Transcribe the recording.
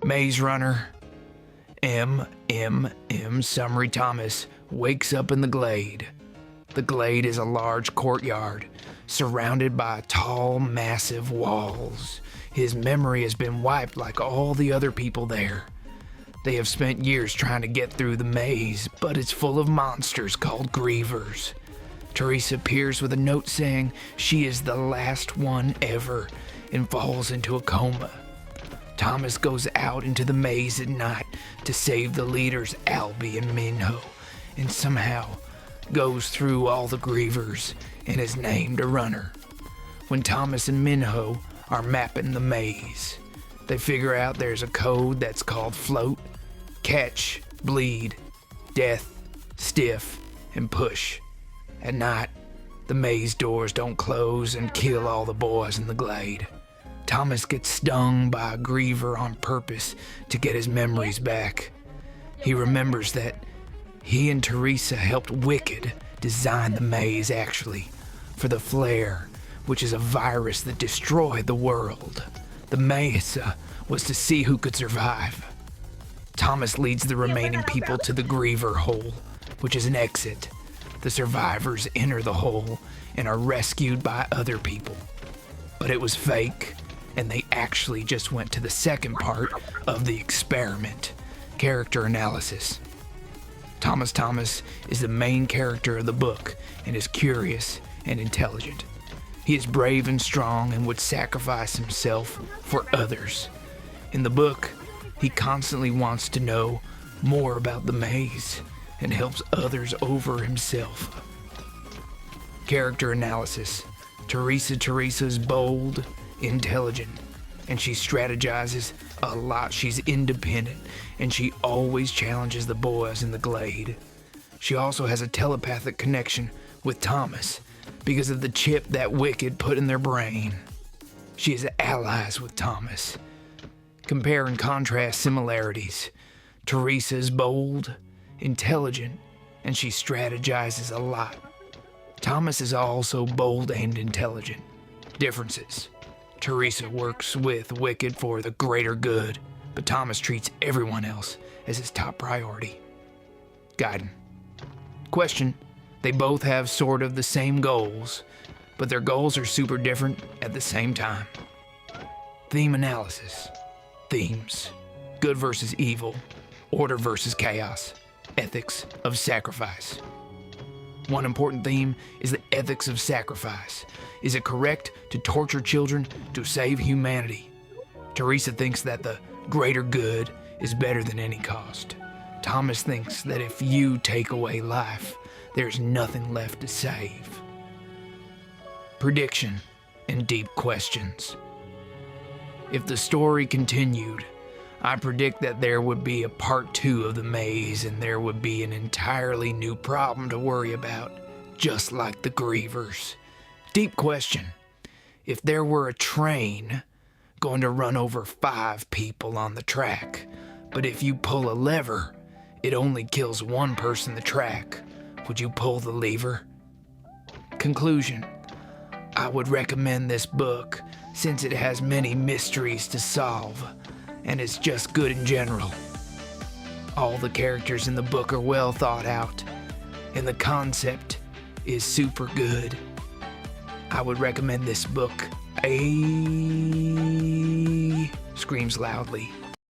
Maze Runner Summary Thomas wakes up in the glade. The glade is a large courtyard surrounded by tall, massive walls. His memory has been wiped like all the other people there. They have spent years trying to get through the maze, but it's full of monsters called grievers. Teresa appears with a note saying she is the last one ever and falls into a coma. Thomas goes out into the maze at night to save the leaders Albie and Minho, and somehow goes through all the grievers and is named a runner. When Thomas and Minho are mapping the maze, they figure out there's a code that's called float, catch, bleed, death, stiff, and push. At night, the maze doors don't close and kill all the boys in the glade. Thomas gets stung by a griever on purpose to get his memories back. He remembers that he and Teresa helped Wicked design the maze actually for the flare, which is a virus that destroyed the world. The maze was to see who could survive. Thomas leads the remaining people to the griever hole, which is an exit. The survivors enter the hole and are rescued by other people. But it was fake, and they actually just went to the second part of the experiment, character analysis. Thomas is the main character of the book and is curious and intelligent. He is brave and strong and would sacrifice himself for others. In the book, he constantly wants to know more about the maze and helps others over himself. Character analysis. Teresa's bold, intelligent, and she strategizes a lot. She's independent, and she always challenges the boys in the glade. She also has a telepathic connection with Thomas because of the chip that Wicked put in their brain. She is allies with Thomas. Compare and contrast similarities. Teresa is bold, intelligent, and she strategizes a lot. Thomas is also bold and intelligent. Differences. Teresa works with Wicked for the greater good, but Thomas treats everyone else as his top priority. Guiding. Question. They both have sort of the same goals, but their goals are super different at the same time. Theme analysis. Themes. Good versus evil. Order versus chaos. Ethics of sacrifice. One important theme is the ethics of sacrifice. Is it correct to torture children to save humanity? Teresa thinks that the greater good is better than any cost. Thomas thinks that if you take away life, there's nothing left to save. Prediction and deep questions. If the story continued, I predict that there would be a part 2 of the maze and there would be an entirely new problem to worry about, just like the grievers. Deep question. If there were a train going to run over 5 people on the track, but if you pull a lever, it only kills one person the track, would you pull the lever? Conclusion. I would recommend this book since it has many mysteries to solve, and it's just good in general. All the characters in the book are well thought out, and the concept is super good. I would recommend this book. Screams loudly.